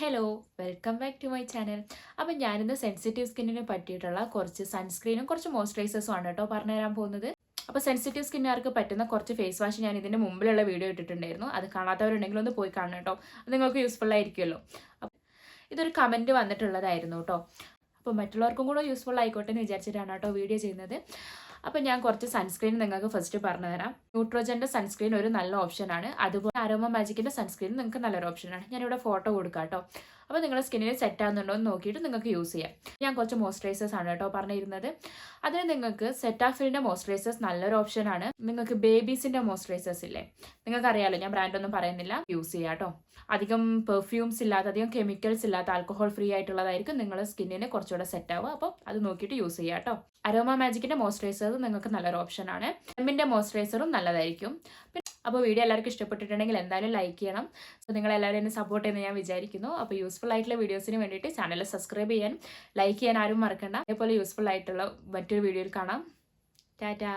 Hello, welcome back to my channel. അപ്പം ഞാനിന്ന് sensitive സ്കിന്നിനെ പറ്റിയിട്ടുള്ള കുറച്ച് സൺസ്ക്രീനും കുറച്ച് മോയ്സ്ചറൈസേഴ്സും ആണ് കേട്ടോ പറഞ്ഞുതരാൻ പോകുന്നത്. അപ്പോൾ സെൻസിറ്റീവ് സ്കിന്നുകാർക്ക് പറ്റുന്ന കുറച്ച് ഫേസ് വാഷ് ഞാൻ ഇതിൻ്റെ മുമ്പിലുള്ള വീഡിയോ ഇട്ടിട്ടുണ്ടായിരുന്നു. അത് കാണാത്തവരുണ്ടെങ്കിൽ ഒന്ന് പോയി കാണണം കേട്ടോ. അത് നിങ്ങൾക്ക് യൂസ്ഫുൾ ആയിരിക്കുമല്ലോ. ഇതൊരു കമൻറ്റ് വന്നിട്ടുള്ളതായിരുന്നു കേട്ടോ. അപ്പോൾ മറ്റുള്ളവർക്കും കൂടെ യൂസ്ഫുൾ ആയിക്കോട്ടെ എന്ന് വിചാരിച്ചിട്ടാണ് കേട്ടോ വീഡിയോ ചെയ്യുന്നത്. അപ്പോൾ ഞാൻ കുറച്ച് സൺസ്ക്രീൻ നിങ്ങൾക്ക് ഫസ്റ്റ് പറഞ്ഞു തരാം. ന്യൂട്രോജൻ്റെ സൺസ്ക്രീൻ ഒരു നല്ല ഓപ്ഷനാണ്. അതുപോലെ അരോമ മാജിക്കിൻ്റെ സൺസ്ക്രീൻ നിങ്ങൾക്ക് നല്ലൊരു ഓപ്ഷനാണ്. ഞാനിവിടെ ഫോട്ടോ കൊടുക്കാം കേട്ടോ. അപ്പോൾ നിങ്ങളുടെ സ്കിന്നിന് സെറ്റ് ആകുന്നുണ്ടോ എന്ന് നോക്കിയിട്ട് നിങ്ങൾക്ക് യൂസ് ചെയ്യാം. ഞാൻ കുറച്ച് മോയ്സ്ചറൈസേഴ്സ് ആണ് കേട്ടോ പറഞ്ഞിരുന്നത്. അതിന് നിങ്ങൾക്ക് സെറ്റാഫിലിൻ്റെ മോയ്സ്ചറൈസേഴ്സ് നല്ലൊരു ഓപ്ഷനാണ്. നിങ്ങൾക്ക് ബേബീസിൻ്റെ മോയ്സ്ചറൈസേഴ്സ് ഇല്ലേ, നിങ്ങൾക്ക് അറിയാമല്ലോ, ഞാൻ ബ്രാൻഡൊന്നും പറയുന്നില്ല, യൂസ് ചെയ്യാം കേട്ടോ. അധികം പെർഫ്യൂംസ് ഇല്ലാത്ത, അധികം കെമിക്കൽസ് ഇല്ലാത്ത, ആൽക്കഹോൾ ഫ്രീ ആയിട്ടുള്ളതായിരിക്കും നിങ്ങളുടെ സ്കിന്നിന് കുറച്ചുകൂടെ സെറ്റ് ആവുക. അപ്പോൾ അത് നോക്കിയിട്ട് യൂസ് ചെയ്യാം കേട്ടോ. അരോമ മാജിക്കിൻ്റെ മോയ്സ്ചറൈസർ നിങ്ങൾക്ക് നല്ലൊരു ഓപ്ഷനാണ്. എമ്മിൻ്റെ മോയ്സ്ചറൈസറും നല്ലതായിരിക്കും. അപ്പോൾ വീഡിയോ എല്ലാവർക്കും ഇഷ്ടപ്പെട്ടിട്ടുണ്ടെങ്കിൽ എന്തായാലും ലൈക്ക് ചെയ്യണം. സോ നിങ്ങളെല്ലാവരും എന്നെ സപ്പോർട്ട് ചെയ്യുന്നത് ഞാൻ വിചാരിക്കുന്നു. അപ്പോൾ യൂസ്ഫുൾ ആയിട്ടുള്ള വീഡിയോസിന് വേണ്ടിയിട്ട് ചാനൽ സബ്സ്ക്രൈബ് ചെയ്യാൻ, ലൈക്ക് ചെയ്യാൻ ആരും മറക്കണ്ട. അതേപോലെ യൂസ്ഫുൾ ആയിട്ടുള്ള മറ്റൊരു വീഡിയോയിൽ കാണാം. ടാറ്റാ.